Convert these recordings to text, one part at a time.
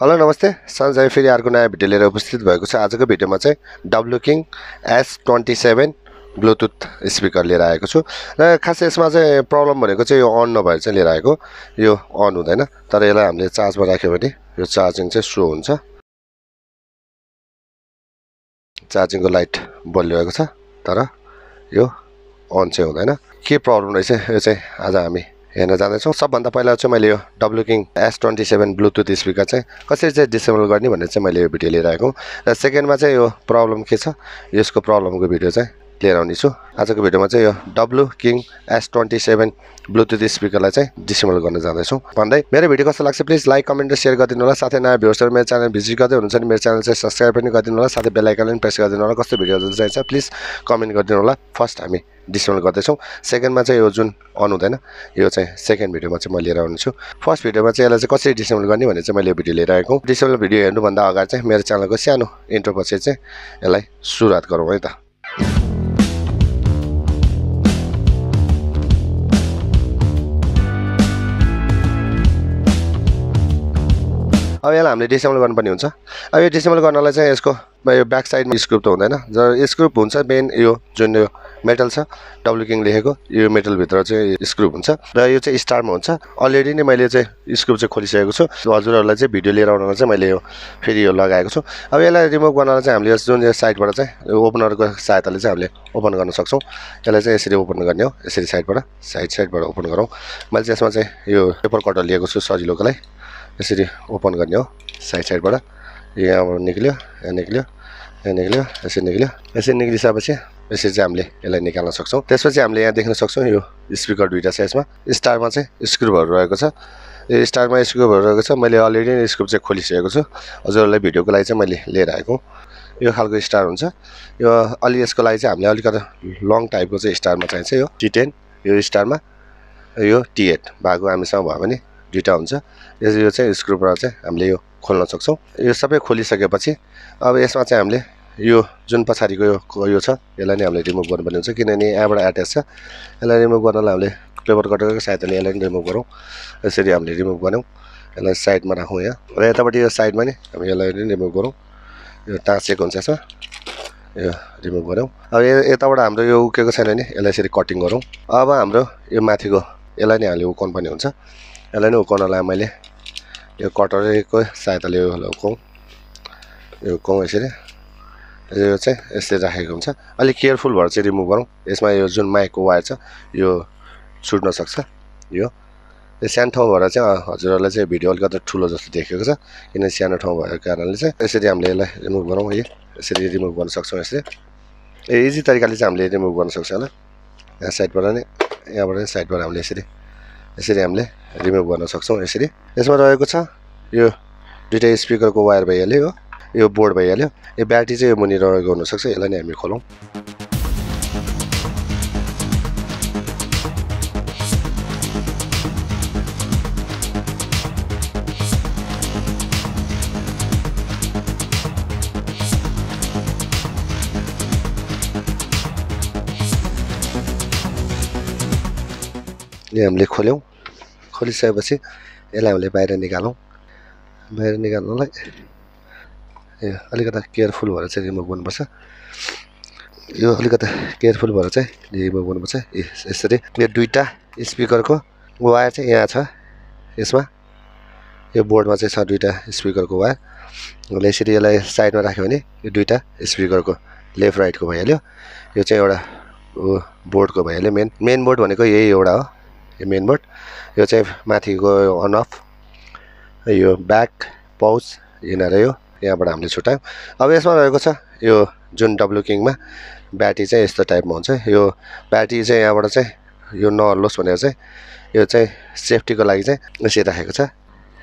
Hello नमस्ते सञ्जय फेरि अर्को नयाँ भिडियो लिएर उपस्थित भएको छ। आजको भिडियोमा चाहिँ W king S27 Bluetooth speaker लिएर आएको छु र खास यसमा चाहिँ प्रब्लम भनेको चाहिँ यो अन नभएर चाहिँ लिएर आएको। यो अन हुँदैन, तर यसलाई हामीले चार्जमा राख्यो भने यो चार्जिङ चाहिँ स्लो हुन्छ। चार्जिङको लाइट बलिरहेको छ तर यो अन चाहिँ हुँदैन। के प्रब्लम रहेछ यो चाहिँ आज हामी हेर्न जाँदैछौँ। सबभन्दा पहिला चाहिँ मैले यो W king S27 Bluetooth speaker चाहिँ कसरी चाहिँ डिसेबल गर्ने भनेर चाहिँ मैले यो भिडियो लिएर आएको र सेकेन्डमा चाहिँ यो प्रब्लम के छ यसको प्रब्लमको भिडियो चाहिँ लिएर आउने छु। आजको भिडियोमा चाहिँ यो डब्लु किङ S27 ब्लुटुथ स्पिकरलाई चाहिँ डिसेबल गर्न जाँदैछौँ भन्दै मेरो भिडियो कस्तो लाग्छ प्लिज लाइक कमेन्ट र सेयर गरिदिनु होला। साथै नयाँ भ्युअर्सहरू मेरो च्यानल भिजिट गर्दै हुनुहुन्छ भने मेरो च्यानल चाहिँ सब्सक्राइब पनि गरिदिनु होला। साथै बेल आइकन पनि प्रेस गरिदिनु होला। कस्तो भिडियोहरू चाहिन्छ प्लिज कमेन्ट गरिदिनु होला। फर्स्ट हामी डिसेबल गर्दैछौँ। सेकेन्डमा चाहिँ यो जुन अन हुँदैन यो चाहिँ सेकेन्ड भिडियोमा चाहिँ म लिएर आउनेछु। फर्स्ट भिडियोमा चाहिँ यसलाई चाहिँ कसरी डिसेबल गर्ने भने चाहिँ मैले यो भिडियो लिएर आएको। डिसेबल भिडियो हेर्नुभन्दा अगाडि चाहिँ मेरो च्यानलको सानो इन्ट्रो पछि चाहिँ यसलाई सुरुवात गरौँ है त। अब यसलाई हामीले डिसेबल गर्नुपर्ने हुन्छ। अब यो डिसेबल गर्नलाई चाहिँ यसको यो ब्याक साइडमा स्क्रुप त हुँदैन, जब स्क्रुप हुन्छ मेन यो जुन यो मेटल छ डब्लु किङ लेखेको यो मेटलभित्र चाहिँ स्क्रुप हुन्छ र यो चाहिँ स्टारमा हुन्छ। अलरेडी नै मैले चाहिँ स्क्रुप चाहिँ खोलिसकेको छु। हजुरहरूलाई चाहिँ भिडियो लिएर आउनलाई चाहिँ मैले यो फेरि यो लगाएको छु। अब यसलाई रिमुभ गर्नलाई चाहिँ हामीले जुन यो साइडबाट चाहिँ ओपनरको सहायताले चाहिँ हामीले ओपन गर्न सक्छौँ। यसलाई चाहिँ यसरी ओपन गर्ने हो, यसरी साइडबाट ओपन गरौँ। मैले चाहिँ यसमा चाहिँ यो पेपर कटर लिएको छु सजिलोको लागि। यसरी ओपन गर्ने हो साइडबाट। यहाँ निक्ल्यो, यहाँ निक्ल्यो, यहाँ निक्ल्यो, यसरी निक्ल्यो। यसरी निक्लिसकेपछि यसरी चाहिँ हामीले यसलाई निकाल्न सक्छौँ। त्यसपछि हामीले यहाँ देख्न सक्छौँ यो स्पिकर दुईवटा छ। यसमा स्टारमा चाहिँ स्क्रुपहरू रहेको छ। यो स्टारमा स्क्रुपहरू रहेको छ। मैले अलरेडी नै स्क्रुप चाहिँ खोलिसकेको छु। हजुरहरूलाई भिडियोको लागि चाहिँ मैले लिएर आएको। यो खालको स्टार हुन्छ। यो अलि यसको लागि चाहिँ हामीले अलिकति लङ टाइपको चाहिँ स्टारमा चाहिन्छ। यो T10 यो स्टारमा, यो T8 भएको हामीसँग भयो भने दुईवटा हुन्छ। यो चाहिँ स्क्रुबाट चाहिँ हामीले यो खोल्न सक्छौँ। यो सबै खोलिसकेपछि अब यसमा चाहिँ हामीले यो जुन पछाडिको यो छ यसलाई नै हामीले रिमुभ गर्नुपर्ने हुन्छ, किनभने यहाँबाट एट्याच छ। यसलाई रिमुभ गर्नलाई हामीले पेपर कटरको सहायताले यसलाई रिमुभ गरौँ। यसरी हामीले रिमुभ गऱ्यौँ। यसलाई साइडमा राखौँ यहाँ र यतापट्टि यो साइडमा नि हामी यसलाई रिमुभ गरौँ। यो टाँसिएको हुन्छ यसमा, यो रिमुभ गरौँ। अब यताबाट हाम्रो यो उकेको छैन नि यसलाई यसरी कटिङ गरौँ। अब हाम्रो यो माथिको यसलाई नै हामीले उकाउनु पर्ने हुन्छ। यसलाई नै उकाउनलाई मैले यो कटरको सहायताले यो उकाउँ यसरी। यो चाहिँ यसरी राखेको हुन्छ। अलिक केयरफुल भएर चाहिँ रिमुभ गरौँ। यसमा यो जुन माइकको वायर छ यो छुट्न सक्छ। यो सानो ठाउँ भएर चाहिँ हजुरहरूलाई चाहिँ भिडियो अलिकति ठुलो जस्तो देखेको छ, किन सानो ठाउँ भएको कारणले चाहिँ यसरी हामीले यसलाई रिमुभ गरौँ। यसरी रिमुभ गर्न सक्छौँ। यसरी इजी तरिकाले चाहिँ हामीले रिमुभ गर्न सक्छौँ होला। यहाँ साइडबाट नै यहाँबाट नै साइडबाट हामीले यसरी हामीले रिमुभ गर्न सक्छौँ। यसरी यसमा रहेको छ यो दुईवटा स्पिकरको वायर भइहाल्यो, यो बोर्ड भइहाल्यो। यो ब्याट्री चाहिँ यो मुनि रहेको हुनसक्छ। यसलाई नै हामी खोलौँ। यो हामीले खोल्यौँ। खोलिसकेपछि यसलाई हामीले बाहिर निकालौँ। बाहिर निकाल्नलाई यो अलिकति केयरफुल भएर चाहिँ रिमुभ गर्नुपर्छ। यो अलिकति केयरफुल भएर चाहिँ रिमुभ गर्नुपर्छ। यसरी यो दुईवटा स्पिकरको वायर चाहिँ यहाँ छ। यसमा यो बोर्डमा चाहिँ छ दुईवटा स्पिकरको वायर। यसरी यसलाई साइडमा राख्यो भने यो दुईवटा स्पिकरको लेफ्ट राइटको भइहाल्यो। यो चाहिँ एउटा बोर्डको भइहाल्यो। मेन बोर्ड भनेको यही एउटा हो, यो मेन बोर्ड। यो चाहिँ माथिको अन अफ, यो ब्याक पाउच यिनीहरू यो यहाँबाट हामीले छुट्यायौँ। अब यसमा रहेको छ यो जुन डब्लु किङमा ब्याट्री चाहिँ यस्तो टाइपमा हुन्छ। यो ब्याट्री चाहिँ यहाँबाट चाहिँ यो नहल्लोस् भनेर चाहिँ यो चाहिँ सेफ्टीको लागि चाहिँ यसरी राखेको छ।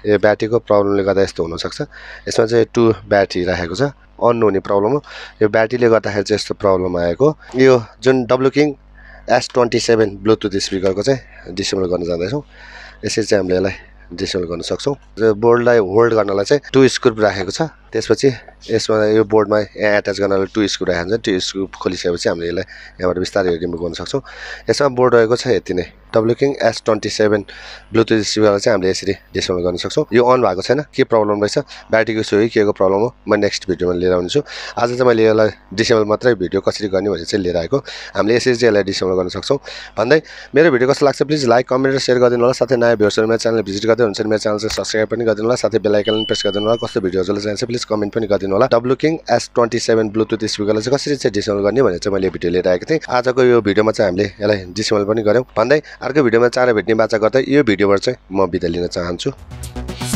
यो ब्याट्रीको प्रब्लमले गर्दा यस्तो हुनसक्छ। यसमा चाहिँ 2 ब्याट्री राखेको छ। अन हुने प्रब्लम हो यो ब्याट्रीले गर्दाखेरि चाहिँ यस्तो प्रब्लम आएको। यो जुन डब्लु किङ S27 ब्लुटुथ स्पिकरको चाहिँ डिसेबल गर्न जाँदैछौँ। यसरी चाहिँ हामीले यसलाई डिसेबल गर्न सक्छौँ। र बोर्डलाई होल्ड गर्नलाई चाहिँ 2 स्क्रुप राखेको छ। त्यसपछि यसमा यो बोर्डमा यहाँ एट्याच गर्नलाई 2 स्क्रुप राखेको हुन्छ। 2 स्क्रुप खोलिसकेपछि हामीले यसलाई यहाँबाट बिस्तारै रिमुभ गर्न सक्छौँ। यसमा बोर्ड रहेको छ यति नै। डब्लुकिङ S27 ब्लुटुथ स्पिकर चाहिँ हामीले यसरी डिसेबल गर्न सक्छौँ। यो अन भएको छैन, के प्रब्लम रहेछ, ब्याट्रीको इस्यु हो कि के को प्रब्लम हो, म नेक्स्ट भिडियोमा लिएर आउँछु। आज चाहिँ मैले यसलाई डिसेबल मात्रै भिडियो कसरी गर्ने भनेर चाहिँ लिएर आएको। हामीले यसरी चाहिँ यसलाई डिसेबल गर्न सक्छौँ भन्दै मेरो भिडियो कस्तो लाग्छ प्लिज लाइक कमेन्ट र सेयर गरिदिनु होला। साथै नयाँ भ्युअर्सहरू मेरो च्यानल भिजिट गर्दै हुन्छ मेरो च्यानल चाहिँ सब्स्क्राइब पनि गरिदिनु होला। साथै बेल आइकन प्रेस गरिदिनु होला। कस्तो भिडियो हजुरलाई चाहिन्छ प्लिज कमेन्ट पनि गरिदिनु होला। डब्लुकिङ S27 ब्लुटुथ स्पिकरलाई चाहिँ कसरी चाहिँ डिसेबल गर्ने भनेर चाहिँ मैले भिडियो लिएर आएको थिएँ। आजको यो भिडियोमा चाहिँ हामीले यसलाई डिसेबल पनि गऱ्यौँ भन्दै अर्को भिडियोमा चाँडै भेट्ने बाचा गर्दै यो भिडियोबाट चाहिँ म बिदा लिन चाहन्छु।